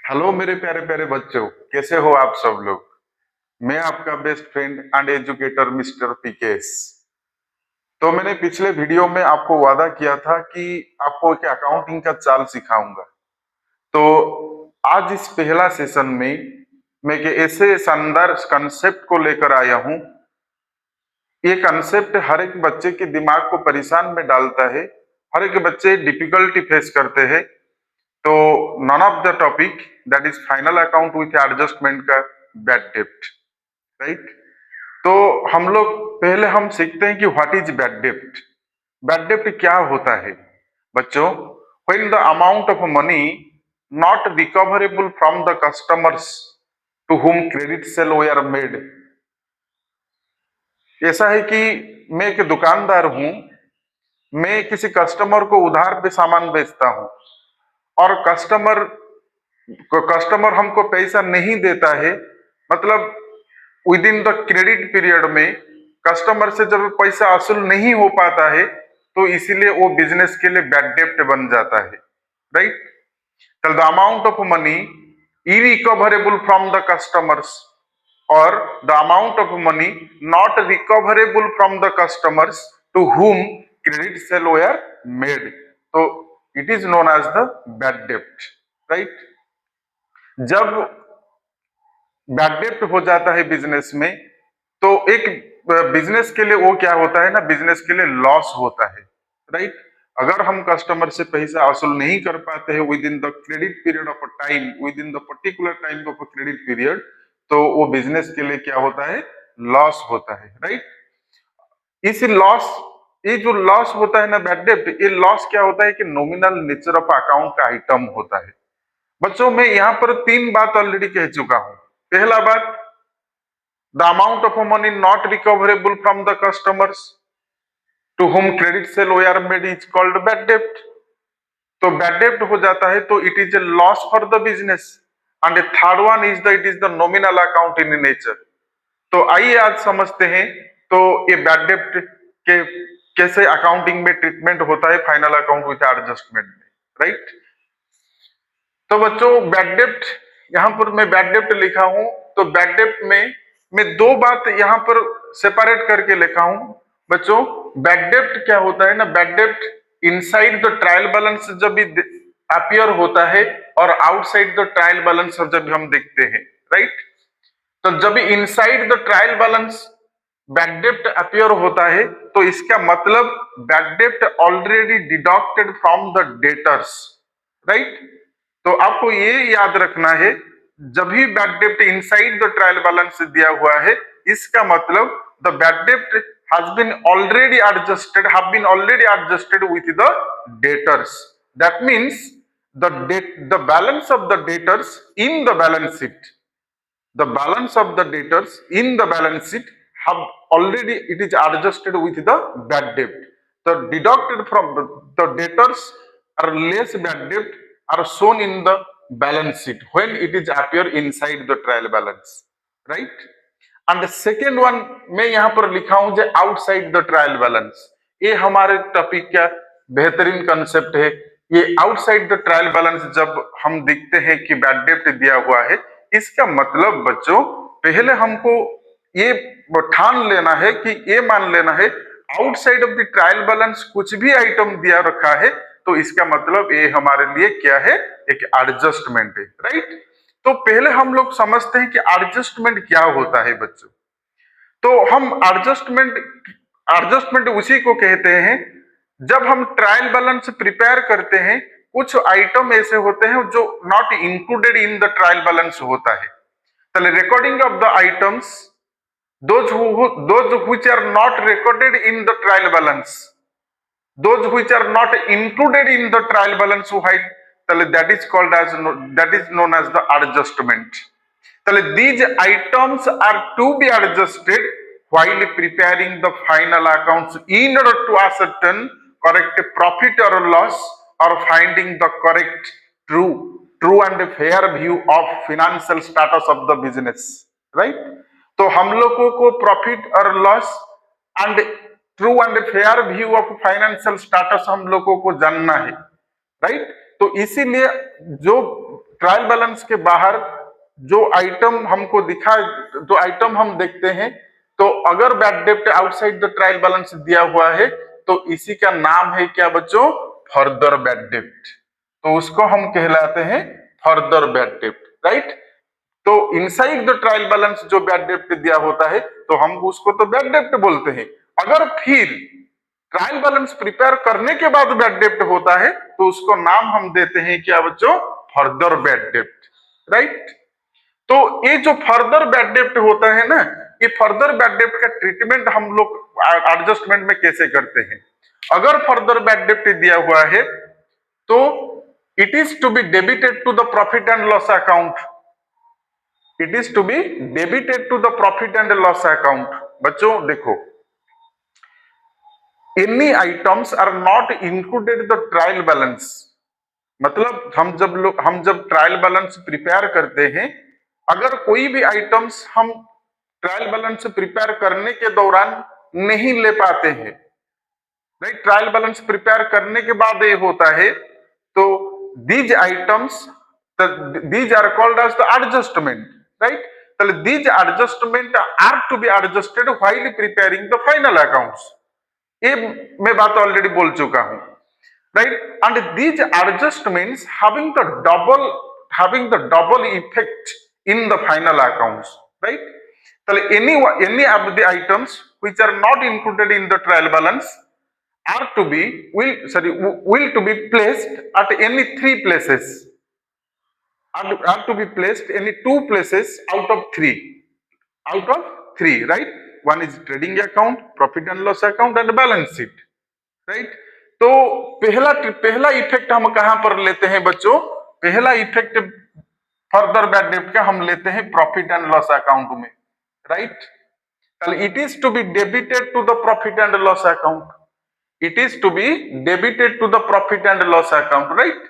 Hello मेरे प्यारे प्यारे बच्चों, कैसे हो आप सब लोग। मैं आपका best friend and educator mister PKS. तो मैंने पिछले वीडियो में आपको वादा किया था कि आपको एक अकाउंटिंग का चाल सिखाऊंगा। तो आज इस पहला सेशन में मैं एक ऐसे शानदार कंसेप्ट को लेकर आया हूं। ये कंसेप्ट हर एक बच्चे के दिमाग को परेशान में डालता है। हर एक बच्चे डिफिकल्टी फेस करते हैं। तो none of the topic that is final account with adjustment का बैड डेप्ट, राइट। तो हम लोग पहले हम सीखते हैं कि व्हाट इज बैड डेप्ट। बैड डेप्ट क्या होता है बच्चों? When the amount of money not recoverable from the customers to whom credit sale were made. ऐसा है कि मैं एक दुकानदार हूं। मैं किसी कस्टमर को उधार पे सामान बेचता हूं और कस्टमर हमको पैसा नहीं देता है। मतलब with in the credit period में कस्टमर से जब पैसा वसूल नहीं हो पाता है, तो इसीलिए वो बिजनेस के लिए बैड डेप्ट बन जाता है, right. The amount of money irrecoverable from the customers और the amount of money not recoverable from the customers to whom credit sale were made. तो it is known as the bad डेप्ट, right. जब bad डेप्ट हो जाता है business में, तो एक बिजनेस के लिए वो क्या होता है ना, बिजनेस के लिए लॉस होता है, राइट। अगर हम कस्टमर से पैसा वसूल नहीं कर पाते हैं with in the credit period of a time, with in the particular time of a credit period, तो वो बिजनेस के लिए क्या होता है, लॉस होता है, राइट। इस लॉस, ये जो लॉस होता है ना बैड डेप्ट, ये लॉस क्या होता है कि नॉमिनल नेचर ऑफ अकाउंट का आइटम होता है। बच्चों मैं यहाँ पर तीन बात ऑलरेडी कह चुका हूं। पहला बात, the amount of money not recoverable from the customers to whom credit sale were made is called bad डेप्ट। तो बैड डेप्ट हो जाता है तो it is a loss for the business. And third one is the it is the nominal account in nature. तो आइए आज समझते हैं तो ये बैड डेप्ट के कैसे अकाउंटिंग में ट्रीटमेंट होता है फाइनल अकाउंट विथ एडजस्टमेंट में, राइट। तो बच्चों बैड डेप्ट, यहाँ पर मैं बैड डेप्ट लिखा हूं, तो बैड डेप्ट में मैं दो बात यहाँ पर सेपरेट करके लिखा हूं। बच्चों बैड डेप्ट क्या होता है ना, बैड डेप्ट इनसाइड द ट्रायल बैलेंस जब भी अपीयर होता है और आउटसाइड द ट्रायल बैलेंस जब हम देखते हैं, राइट। तो जब inside the trial balance bad डेप्ट अपीयर होता है, तो इसका मतलब बैड डेप्ट already deducted from the debtors, right. तो आपको ये याद रखना है, जब भी बैड डेप्ट इनसाइड द ट्रायल बैलेंस दिया हुआ है, इसका मतलब द बैड डेप्ट has been already adjusted, have been already adjusted with the debtors. That means the balance of the debtors in the balance sheet, the balance of the debtors in the balance sheet have already, it is adjusted with the bad debt. The deducted from the debtors are less bad debt are shown in the balance sheet when it is appear inside the trial balance, right. And second one मैं यहां पर लिखा हूं जो outside the trial balance. ये हमारे topic का बेहतरीन कंसेप्ट है। ये आउटसाइड द ट्रायल बैलेंस जब हम देखते हैं कि बैड डेप्ट दिया हुआ है, इसका मतलब बच्चों पहले हमको ये ठान लेना है कि ये मान लेना है outside of the trial balance कुछ भी आइटम दिया रखा है, तो इसका मतलब ये हमारे लिए क्या है, एक एडजस्टमेंट है, राइट। तो पहले हम लोग समझते हैं कि एडजस्टमेंट क्या होता है बच्चों। तो हम एडजस्टमेंट उसी को कहते हैं जब हम ट्रायल बैलेंस प्रिपेयर करते हैं, कुछ आइटम ऐसे होते हैं जो not included in the trial balance होता है। तो recording of the items those which are not recorded in the trial balance, those which are not included in the trial balance, that is called as, that is known as the adjustment. These items are to be adjusted while preparing the final accounts in order to ascertain correct profit or loss or finding the correct true and fair view of financial status of the business, right. तो हम लोगों को profit और loss and true and fair view of financial status हम लोगों को जानना है, राइट। तो इसीलिए जो ट्रायल बैलेंस के बाहर जो आइटम हमको दिखा, जो आइटम हम देखते हैं, तो अगर बैड डेब्ट आउटसाइड द ट्रायल बैलेंस दिया हुआ है तो इसी का नाम है क्या बच्चों? फर्दर बैड डेब्ट। तो उसको हम कहलाते हैं फर्दर बैड डेब्ट, राइट। तो इनसाइड द ट्रायल बैलेंस जो बैड डेब्ट दिया होता है तो हम उसको तो बैड डेब्ट बोलते हैं। अगर फिर ट्रायल बैलेंस प्रिपेयर करने के बाद बैड डेब्ट होता है तो उसको नाम हम देते हैं क्या बच्चों? फर्दर बैड डेब्ट, राइट। तो ये जो फर्दर बैड डेब्ट होता है ना, ये फर्दर बैड डेब्ट का ट्रीटमेंट हम लोग एडजस्टमेंट में कैसे करते हैं? अगर फर्दर बैड डेब्ट दिया हुआ है तो it is to be debited to the profit and loss account. It is to be debited to the profit and loss account. बच्चों देखो, any items are not included the trial balance. मतलब हम जब ट्रायल बैलेंस प्रिपेयर करते हैं, अगर कोई भी आइटम्स हम ट्रायल बैलेंस प्रिपेयर करने के दौरान नहीं ले पाते हैं, राइट, ट्रायल बैलेंस प्रिपेयर करने के बाद ये होता है, तो these items, these are called as the adjustment, right. तो these adjustment are to be adjusted while preparing the final accounts. ये मैं बात ऑलरेडी बोल चुका हूं, right, and these adjustments having the double effect in the final accounts, right. So any of the items which are not included in the trial balance are to be will to be placed at any three places, are to be placed any two places out of three, right. One is trading account, profit and loss account, and balance sheet, right. तो पहला effect हम कहां पर लेते हैं बच्चों? पहला effect further bad डेब्ट का हम लेते हैं प्रॉफिट एंड लॉस अकाउंट में, right. It is to be debited to the profit and loss account. It is to be debited to the profit and loss account, right.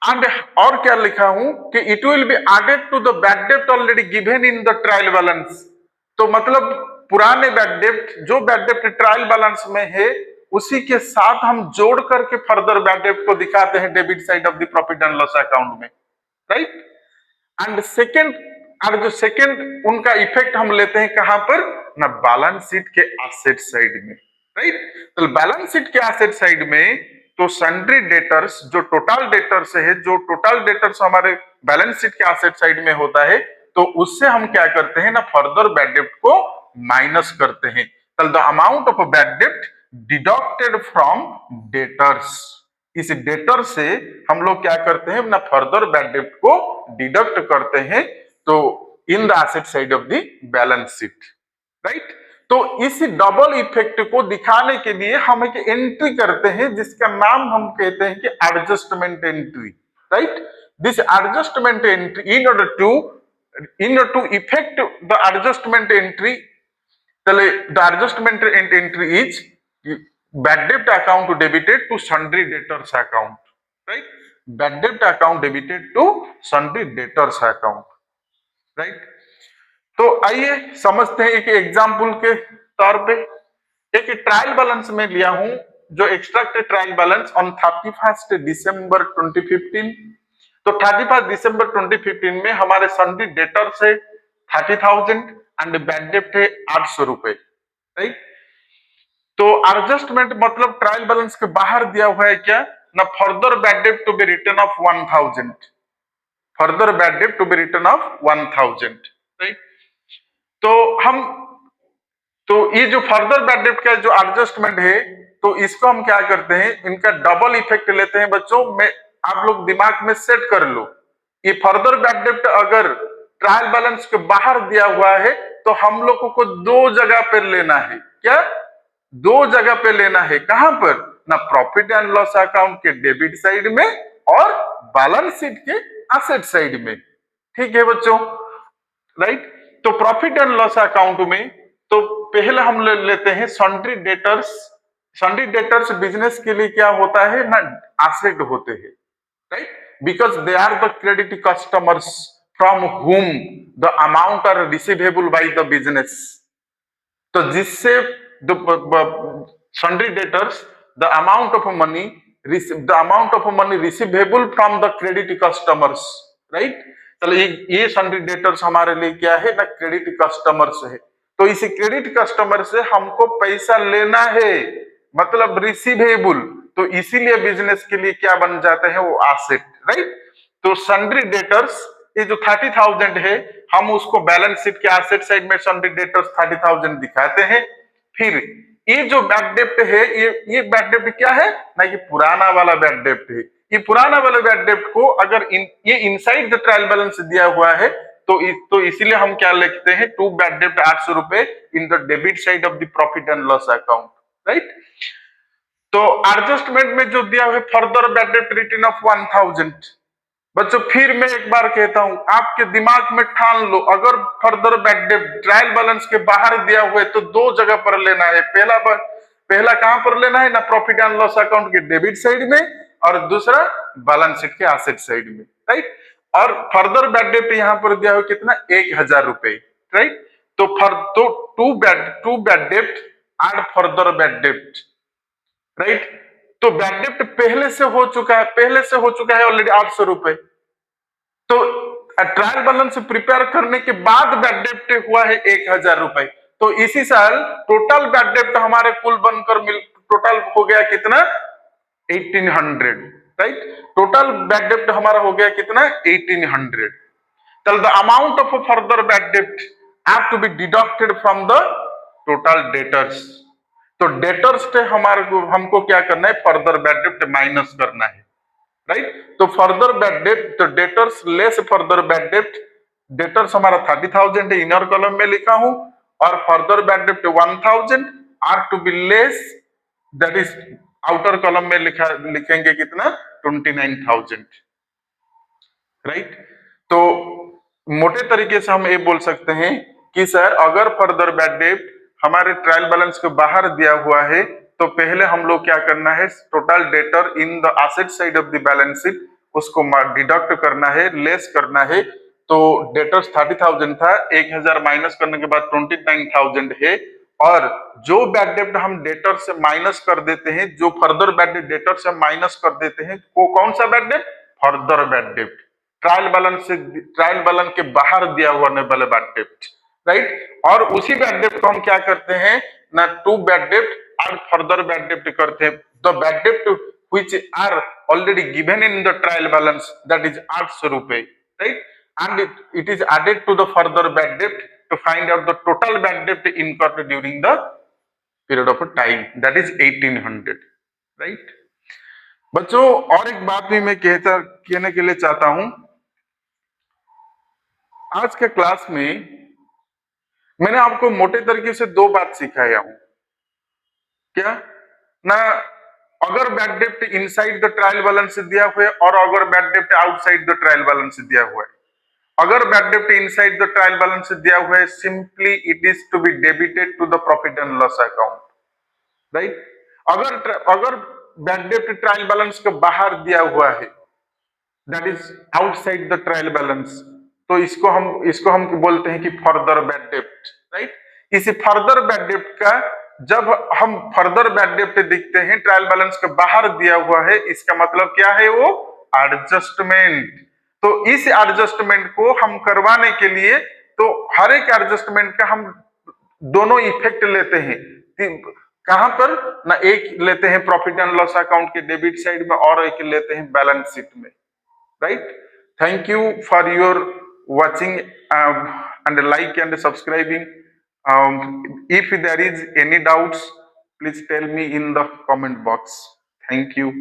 And और क्या लिखा हूं कि it will be added to the bad डेब्ट already given in the trial balance. तो मतलब पुराने bad डेब्ट, जो बैड डेब्ट ट्रायल बैलेंस में है, उसी के साथ हम जोड़ करके फर्दर बैड डेब्ट को दिखाते हैं debit side of the profit and loss account में, राइट। एंड जो सेकंड उनका इफेक्ट हम लेते हैं कहां पर? ना बैलेंस शीट के एसेट साइड में, राइट। तो बैलेंस शीट के एसेट साइड में तो सन्ड्री डेटर्स, जो टोटल डेटर्स है, जो टोटल डेटर्स हमारे बैलेंस शीट के एसेट साइड में होता है, तो उससे हम क्या करते हैं ना, फर्दर बैड डेब्ट को माइनस करते हैं। तो द अमाउंट ऑफ बैड डेब्ट डिडक्टेड फ्रॉम डेटर्स, इस डेटर से हम लोग क्या करते हैं ना, फर्दर बैड डेब्ट को डिडक्ट करते हैं, तो in the asset side of the balance sheet, right. तो इस डबल इफेक्ट को दिखाने के लिए हम एक एंट्री करते हैं जिसका नाम हम कहते हैं कि adjustment entry, right. This adjustment entry, in order to effect the adjustment entry, the adjustment entry is bad debt account debited to sundry debtors account, right. Bad debt account debited to sundry debtors account, right. तो आइए समझते हैं एक example के तौर पे। एक trial balance में लिया हूं, जो एक्सट्रैक्टेड ट्रायल बैलेंस ऑन 31 दिसंबर 2015। तो 31 दिसंबर 2015 में हमारे सन्ड्री डेटर्स है 30,000 एंड बैड डेब्ट है 800 रुपए, राइट। तो एडजस्टमेंट मतलब ट्रायल बैलेंस के बाहर दिया हुआ है क्या ना, फर्दर बैड डेब्ट to be written of 1000, further bad डेब्ट to be written of 1000, right. तो ये जो फर्दर बैड डेब्ट का जो एडजस्टमेंट है, तो इसको हम क्या करते हैं, इनका डबल इफेक्ट लेते हैं बच्चों। मैं आप लोग दिमाग में सेट कर लो, ये फर्दर बैड डेब्ट अगर ट्रायल बैलेंस के बाहर दिया हुआ है तो हम लोगों को दो जगह पर लेना है। क्या? दो जगह पे लेना है। कहां पर ना, प्रॉफिट एंड लॉस अकाउंट के डेबिट साइड में और बैलेंस शीट के एसेट साइड में। ठीक है बच्चों, राइट। तो प्रॉफिट एंड लॉस अकाउंट में तो पहले हम लेते हैं sundry debtors. Sundry debtors business के लिए क्या होता है ना, एसेट होते हैं, right, because they are the credit customers from whom the amount are receivable by the business। तो जिससे the sundry debtors, the amount of money the amount of money receivable from the credit customers, right. चलो ये sundry debtors हमारे लिए क्या है ना, credit customers है। तो इसी क्रेडिट कस्टमर से हमको पैसा लेना है, मतलब रिसीवेबल, तो इसीलिए बिजनेस के लिए क्या बन जाते हैं वो एसेट, राइट। तो सन्ड्री डेटर्स ये जो 30,000 है, हम उसको बैलेंस शीट के एसेट साइड में सन्ड्री डेटर्स 30,000 दिखाते हैं। फिर ये जो बैड डेप्ट है, ये बैड डेप्ट क्या है ना, ये पुराना वाला बैड डेप्ट है। ये पुराना वाला बैड डेप्ट को अगर ये इनसाइड द ट्रायल बैलेंस दिया हुआ है तो इसीलिए हम क्या लिखते हैं, टू बैड डेप्ट 800 रुपए in the debit side of the profit and loss account, right. तो एडजस्टमेंट में जो दिया हुआ है फर्दर बैड डेप्ट रिटर्न ऑफ 1000। बच्चों फिर मैं एक बार कहता हूं, आपके दिमाग में ठान लो, अगर फर्दर बैड डेप्ट ट्रायल बैलेंस के बाहर दिया हुआ है तो दो जगह पर लेना है। पहला कहां पर लेना है ना, प्रॉफिट एंड लॉस अकाउंट के डेबिट साइड में, और दूसरा बैलेंस शीट के एसेट साइड में, राइट। और फर्दर बैड डेप्ट यहां पर दिया हुआ कितना, 1000 रुपए, राइट। तो to bad dept and further bad डेप्ट, राइट। तो बैड डेप्ट पहले से हो चुका है ऑलरेडी 800 रुपए। तो ट्रायल बैलेंस प्रिपेयर करने के बाद बैड डेप्ट हुआ है 1000 रुपए। तो इसी साल टोटल बैड डेप्ट हमारे कुल बनकर टोटल हो गया कितना, 1800, राइट। टोटल बैड डेप्ट हमारा हो गया कितना, 1800। The amount of further bad डेप्ट have to be deducted from the total debtors. तो डेटर्स पे हमको क्या करना है, फर्दर बैड डेप्ट माइनस करना है, राइट। तो फर्दर बैड डेप्ट, तो डेटर्स लेस फर्दर बैड डेप्ट, डेटर्स हमारा 30,000 है, इनर कॉलम में लिखा हूं, और फर्दर बैड डेप्ट 1000 are to be less, that is outer column में लिखेंगे कितना, 29,000, राइट। तो मोटे तरीके से हम ये बोल सकते हैं कि सर अगर फर्दर बैड डेप्ट हमारे ट्रायल बैलेंस के बाहर दिया हुआ है तो पहले हम लोग क्या करना है, total debtor in the asset side of the balance sheet उसको डिडक्ट करना है, लेस करना है। तो डेटर्स 30,000 था, 1000 माइनस करने के बाद 29,000 है, और जो बैड डेप्ट हम डेटर से माइनस कर देते हैं, जो फर्दर बैड डेप्ट डेटर से माइनस कर देते हैं, वो कौन सा बैड डेप्ट, फर्दर बैड डेप्ट, ट्रायल बैलेंस के बाहर दिया हुआ वाला बैड डेप्ट, राइट। और उसी बैड डेप्ट को हम क्या करते हैं ना, टू बैड डेप्ट और फर्दर बैड डेप्ट करते हैं। द बैड डेप्ट which are already given in the trial balance, that is 800 रुपए, right, and it is added to the further bad debt to find out the total bad debt incurred during the period of time, that is 1800, right। बच्चों और एक बात भी मैं कहने के लिए चाहता हूं, आज के क्लास में मैंने आपको मोटे तरीके से दो बात सिखाया हूं, क्या ना, अगर बैड डेप्ट इनसाइड द ट्रायल बैलेंस दिया हुआ है और अगर बैड डेप्ट आउटसाइड द ट्रायल बैलेंस दिया हुआ है। अगर बैड डेप्ट इनसाइड द ट्रायल बैलेंस दिया हुआ है, simply it is to be debited to the profit and loss account, right. अगर बैड डेप्ट ट्रायल बैलेंस के बाहर दिया हुआ है, that is outside the trial balance, तो इसको हम बोलते हैं कि फर्दर बैड डेप्ट, राइट। इसी फर्दर बैड डेप्ट का जब हम फर्दर बैड डेप्ट दिखते हैं ट्रायल बैलेंस के बाहर दिया हुआ है, इसका मतलब क्या है, वो एडजस्टमेंट। तो इस एडजस्टमेंट को हम करवाने के लिए, तो हर एक एडजस्टमेंट का हम दोनों इफेक्ट लेते हैं, कहां पर ना, एक लेते हैं प्रॉफिट एंड लॉस अकाउंट के डेबिट साइड में और एक लेते हैं बैलेंस शीट में, right. Thank you for your watching and like and subscribing. If there is any doubts, please tell me in the comment box. Thank you.